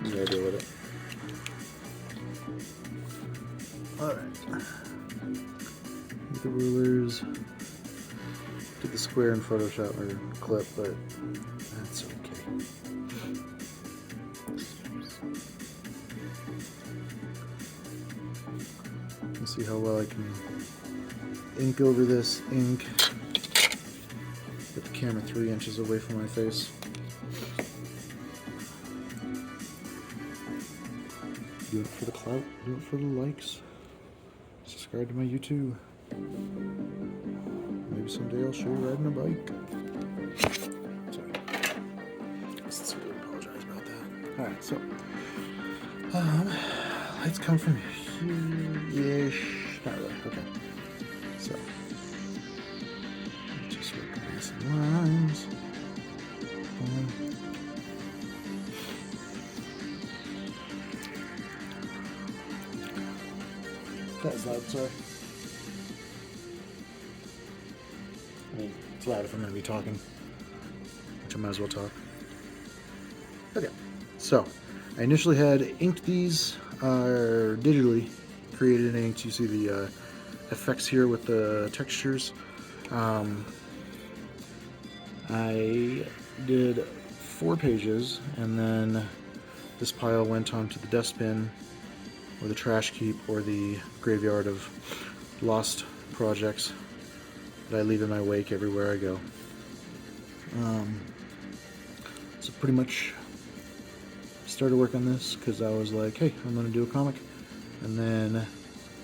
No idea with it. Alright. The rulers. Did the square in Photoshop or clip, but that's okay. Let's see how well I can ink over this ink. Get the camera 3 inches away from my face. Do it for the clout, do it for the likes. Subscribe to my YouTube. Maybe someday I'll show you riding a bike. Sorry. I sincerely apologize about that. Alright, so lights come from here-ish. Not really. Okay. So just work on some lines. That's loud, sorry. I mean, it's loud if I'm going to be talking, which I might as well talk. Okay, so I initially had inked these, digitally created and inked. You see the effects here with the textures. I did 4 pages, and then this pile went onto the dustbin, or the trash heap, or the graveyard of lost projects that I leave in my wake everywhere I go. So pretty much started work on this because I was like, hey, I'm going to do a comic. And then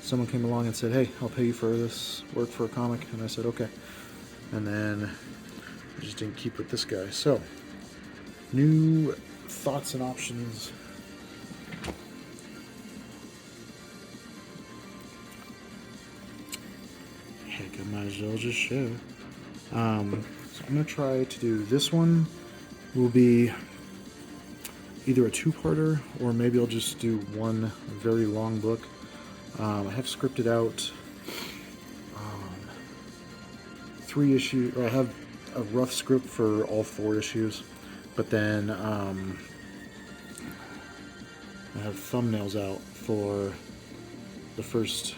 someone came along and said, hey, I'll pay you for this work for a comic. And I said, okay. And then I just didn't keep with this guy. So, new thoughts and options. Heck, I might as well just show. So I'm going to try to do this one. Will be either a 2-parter, or maybe I'll just do one very long book. I have scripted out 3 issues. I have a rough script for all 4 issues, but then I have thumbnails out for the first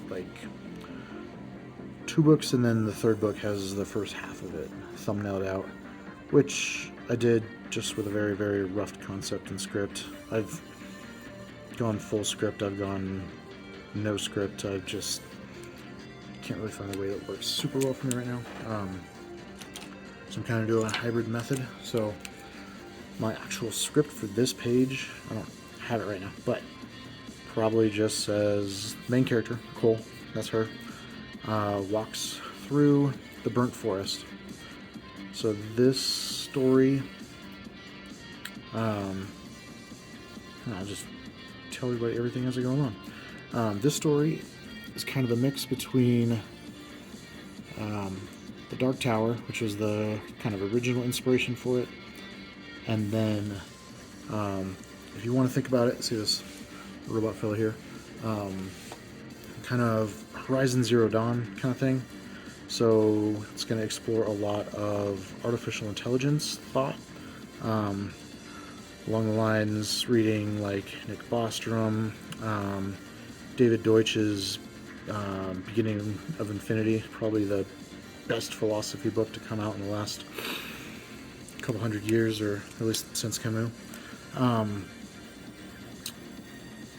like 2 books, and then the 3rd book has the first half of it thumbnailed out, which I did just with a very, very rough concept and script. I've gone full script, I've gone no script, I just can't really find a way that works super well for me right now. So I'm kind of doing a hybrid method. So my actual script for this page, I don't have it right now, but probably just says main character, Cole, that's her, walks through the burnt forest. So this story, I'll just tell everybody everything as I go along. This story is kind of a mix between The Dark Tower, which was the kind of original inspiration for it, and then if you want to think about it, see this robot fella here, kind of Horizon Zero Dawn kind of thing. So it's going to explore a lot of artificial intelligence thought, along the lines reading like Nick Bostrom, David Deutsch's Beginning of Infinity, probably the best philosophy book to come out in the last couple hundred years, or at least since Camus. And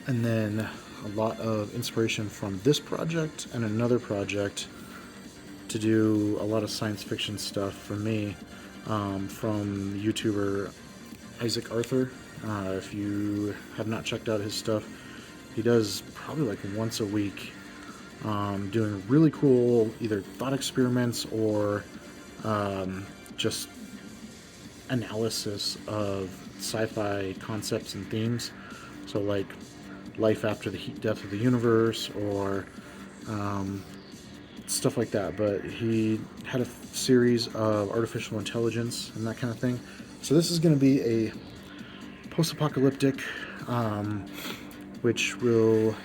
then a lot of inspiration from this project and another project to do a lot of science fiction stuff for me, from YouTuber Isaac Arthur. If you have not checked out his stuff, he does probably like once a week, doing really cool either thought experiments or just analysis of sci-fi concepts and themes. So like life after the heat death of the universe, or stuff like that. But he had a series of artificial intelligence and that kind of thing. So this is going to be a post-apocalyptic, which we'll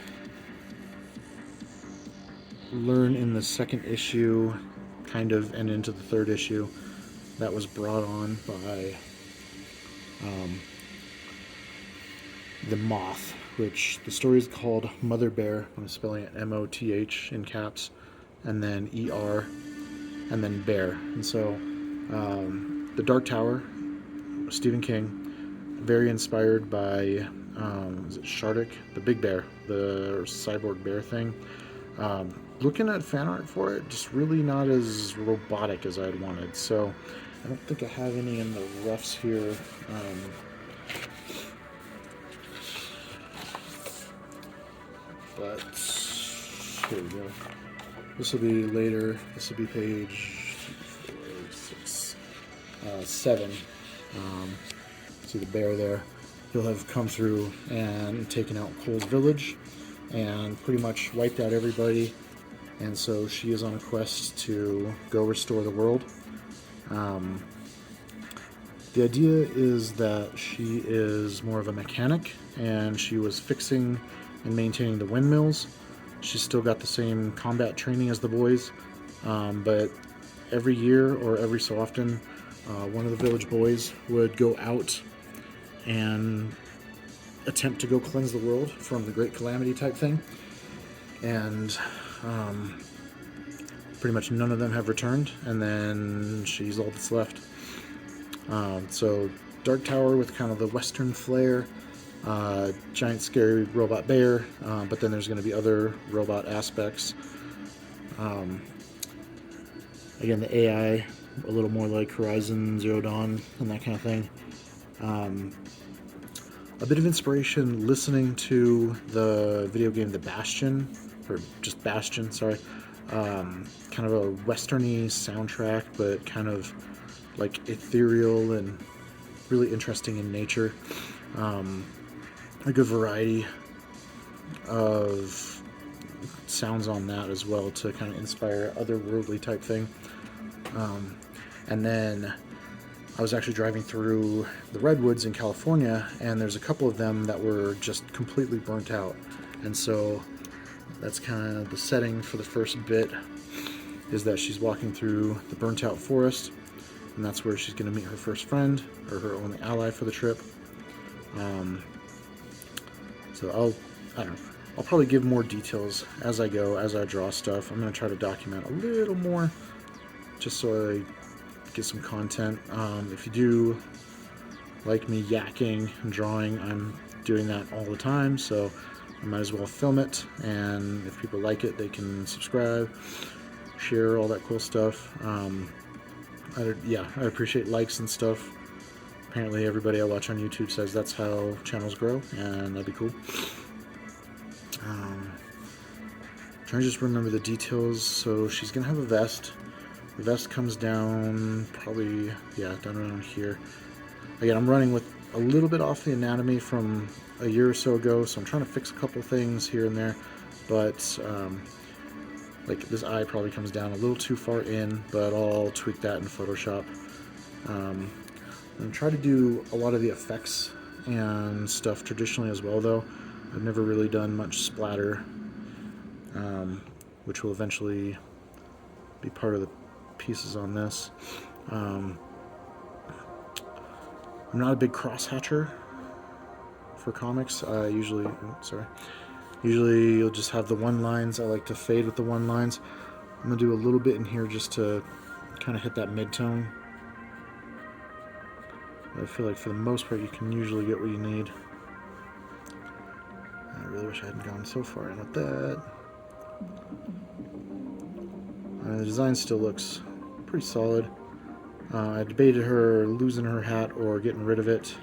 learn in the 2nd issue, kind of, and into the 3rd issue. That was brought on by the Moth, which the story is called Mother Bear. I'm spelling it M-O-T-H in caps, and then E-R, and then Bear. And so The Dark Tower, Stephen King, very inspired by, is it Shardik? The big bear, the cyborg bear thing. Looking at fan art for it, just really not as robotic as I'd wanted. So I don't think I have any in the roughs here. But here we go. This will be later. This will be page 7. See the bear there. He'll have come through and taken out Cole's village and pretty much wiped out everybody. And so she is on a quest to go restore the world. The idea is that she is more of a mechanic, and she was fixing and maintaining the windmills. She's still got the same combat training as the boys, but every year or every so often, one of the village boys would go out and attempt to go cleanse the world from the Great Calamity type thing. And pretty much none of them have returned, and then she's all that's left. So Dark Tower with kind of the western flair, giant scary robot bear, but then there's going to be other robot aspects. Again, the AI a little more like Horizon Zero Dawn and that kind of thing. A bit of inspiration listening to the video game The Bastion, or just Bastion, sorry. Kind of a westerny soundtrack, but kind of like ethereal and really interesting in nature. A good variety of sounds on that as well to kind of inspire otherworldly type thing. And then I was actually driving through the redwoods in California, and there's a couple of them that were just completely burnt out. And so that's kind of the setting for the first bit, is that she's walking through the burnt out forest, and that's where she's going to meet her first friend, or her only ally for the trip. So I'll probably give more details as I go, as I draw stuff. I'm going to try to document a little more, just so I get some content. If you do like me yakking and drawing, I'm doing that all the time, so I might as well film it, and if people like it, they can subscribe, share, all that cool stuff. I appreciate likes and stuff. Apparently everybody I watch on YouTube says that's how channels grow, and that'd be cool. Trying to just remember the details. So she's gonna have a vest. The vest comes down probably, down around here. Again, I'm running with a little bit off the anatomy from a year or so ago, so I'm trying to fix a couple things here and there, but like this eye probably comes down a little too far in, but I'll tweak that in Photoshop. And try to do a lot of the effects and stuff traditionally as well, though. I've never really done much splatter, which will eventually be part of the pieces on this. I'm not a big crosshatcher for comics. Usually you'll just have the one lines. I like to fade with the one lines. I'm gonna do a little bit in here just to kind of hit that mid-tone. I feel like for the most part you can usually get what you need. I really wish I hadn't gone so far in with that. The design still looks pretty solid. I debated her losing her hat or getting rid of it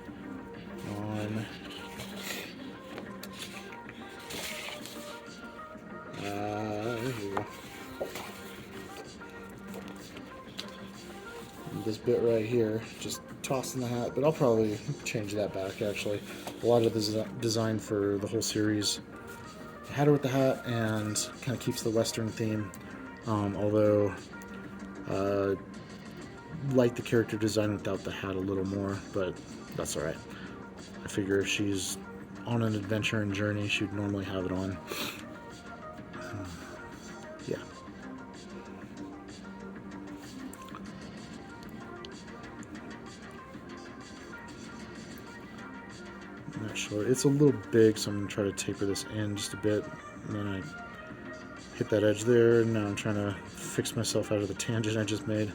on this bit right here, just tossing the hat, but I'll probably change that back. Actually, a lot of the design for the whole series, I had her with the hat and kind of keeps the Western theme, although like the character design without the hat a little more, but that's alright. I figure if she's on an adventure and journey, she'd normally have it on. Yeah. I'm not sure. It's a little big, so I'm going to try to taper this in just a bit. And then I hit that edge there, and now I'm trying to fix myself out of the tangent I just made.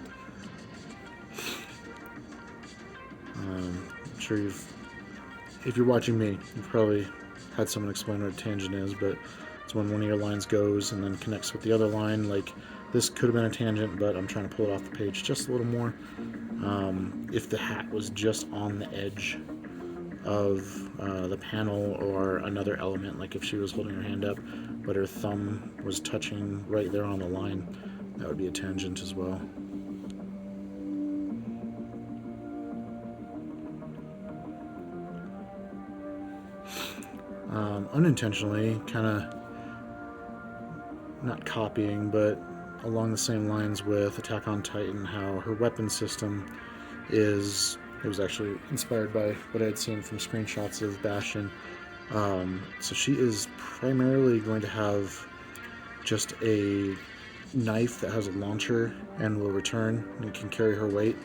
I'm sure if you're watching me, you've probably had someone explain what a tangent is, but it's when one of your lines goes and then connects with the other line. Like, this could have been a tangent, but I'm trying to pull it off the page just a little more. If the hat was just on the edge of the panel or another element, like if she was holding her hand up, but her thumb was touching right there on the line, that would be a tangent as well. Unintentionally, kind of not copying, but along the same lines with Attack on Titan, how her weapon system is, it was actually inspired by what I had seen from screenshots of Bastion. So she is primarily going to have just a knife that has a launcher and will return and can carry her weight.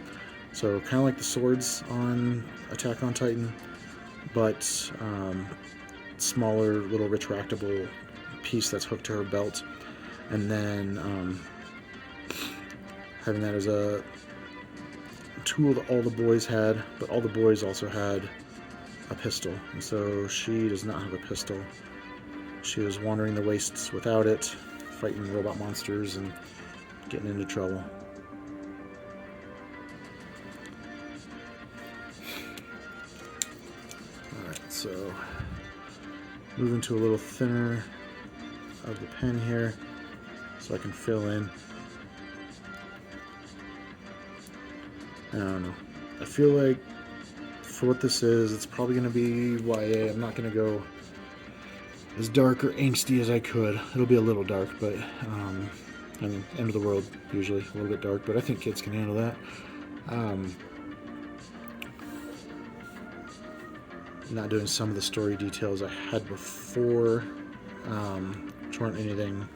So kind of like the swords on Attack on Titan, but smaller little retractable piece that's hooked to her belt. And then having that as a tool that all the boys had, but all the boys also had a pistol, and so she does not have a pistol. She was wandering the wastes without it, fighting robot monsters and getting into trouble. Alright, so moving to a little thinner of the pen here so I can fill in. I don't know. I feel like for what this is, it's probably going to be YA. I'm not going to go as dark or angsty as I could. It'll be a little dark, but I mean, end of the world usually a little bit dark, but I think kids can handle that. Not doing some of the story details I had before, which weren't anything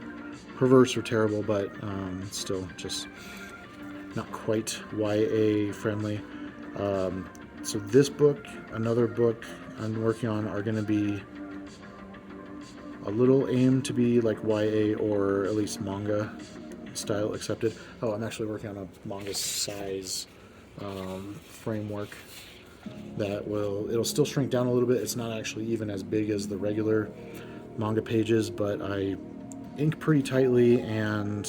perverse or terrible, but still just not quite YA friendly. So this book, another book I'm working on, are going to be a little aimed to be like YA or at least manga style accepted. Oh, I'm actually working on a manga size framework that it'll still shrink down a little bit. It's not actually even as big as the regular manga pages, but I ink pretty tightly and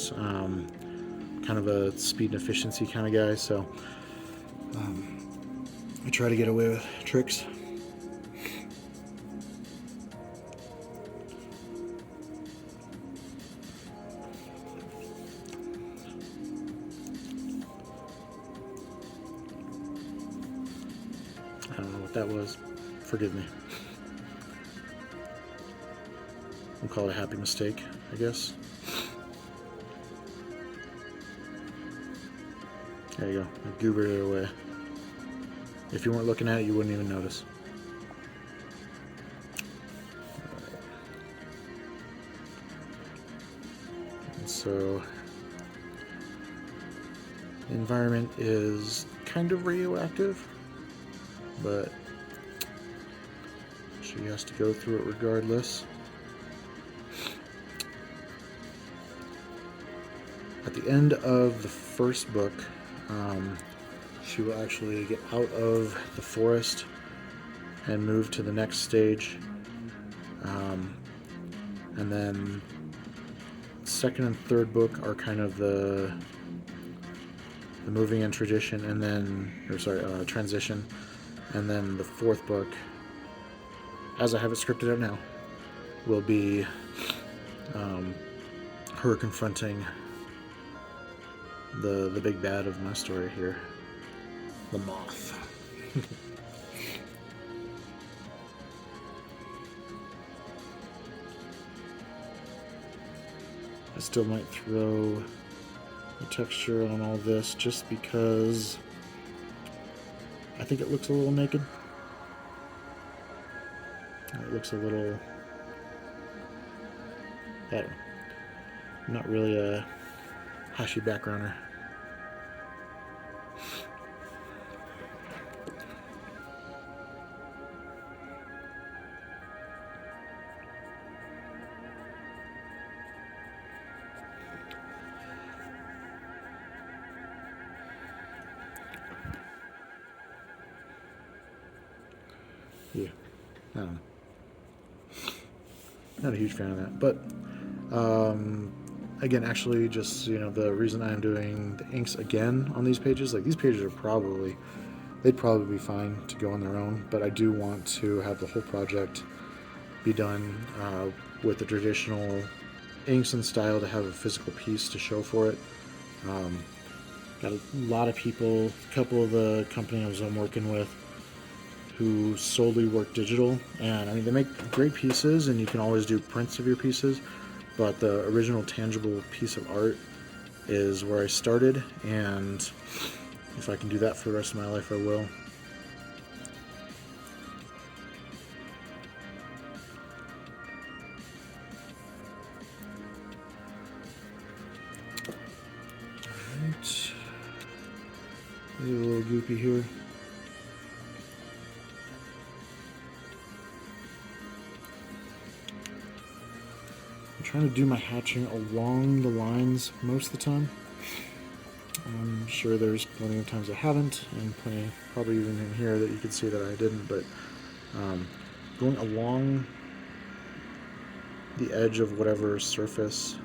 kind of a speed and efficiency kind of guy, so I try to get away with tricks. I don't know what that was. Forgive me. We'll call it a happy mistake, I guess. There you go. I goobered it away. If you weren't looking at it, you wouldn't even notice. And so the environment is kind of radioactive, but she has to go through it regardless. At the end of the first book, she will actually get out of the forest and move to the next stage. And then second and third book are kind of the moving in tradition, and then, transition. And then the fourth book, as I have it scripted out now, will be her confronting the big bad of my story here, the Moth. I still might throw a texture on all this just because I think it looks a little naked. It looks a little, I don't know, not really a hashy backgrounder. Yeah, I don't know. Not a huge fan of that, but again, actually, just the reason I'm doing the inks again on these pages, like these pages are they'd probably be fine to go on their own, but I do want to have the whole project be done with the traditional inks and style to have a physical piece to show for it. Got a lot of people, a couple of the companies I'm working with who solely work digital, and I mean they make great pieces and you can always do prints of your pieces, but the original tangible piece of art is where I started, and if I can do that for the rest of my life, I will. Alright. A little goopy here. I'm trying to do my hatching along the lines most of the time. I'm sure there's plenty of times I haven't, and plenty, probably even in here, that you could see that I didn't, but going along the edge of whatever surface,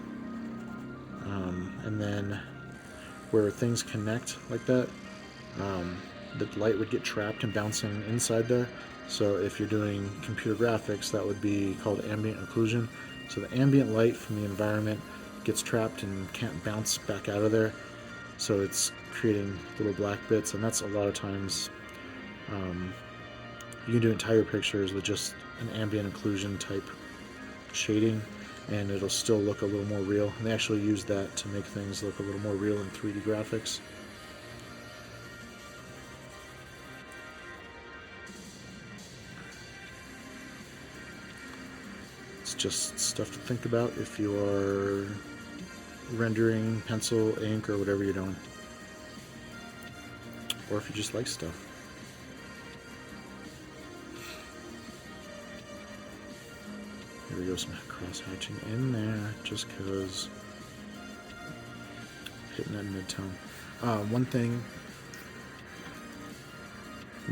and then where things connect like that, the light would get trapped and bouncing inside there. So if you're doing computer graphics, that would be called ambient occlusion. So the ambient light from the environment gets trapped and can't bounce back out of there. So it's creating little black bits, and that's a lot of times you can do entire pictures with just an ambient occlusion type shading, and it'll still look a little more real. And they actually use that to make things look a little more real in 3D graphics. It's just stuff to think about if you are rendering, pencil, ink, or whatever you're doing. Or if you just like stuff. Here we go, some cross hatching in there, just because hitting that mid-tone. One thing,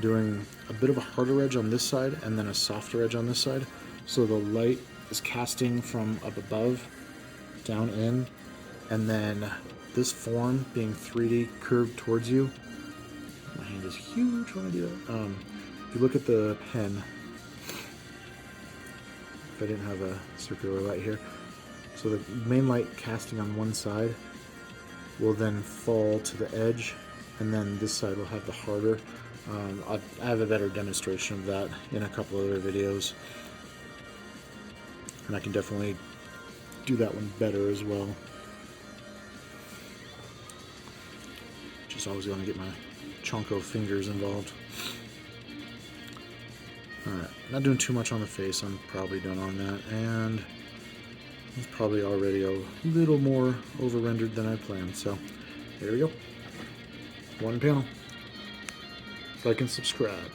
doing a bit of a harder edge on this side and then a softer edge on this side, so the light is casting from up above down in, and then this form being 3D curved towards you. My hand is huge when I do that. If you look at the pen, if I didn't have a circular light here, so the main light casting on one side will then fall to the edge, and then this side will have the harder. I have a better demonstration of that in a couple other videos, and I can definitely do that one better as well. Just always going to get my chonko fingers involved. Alright, not doing too much on the face, I'm probably done on that, and it's probably already a little more over-rendered than I planned, so there we go. One panel. Like and subscribe.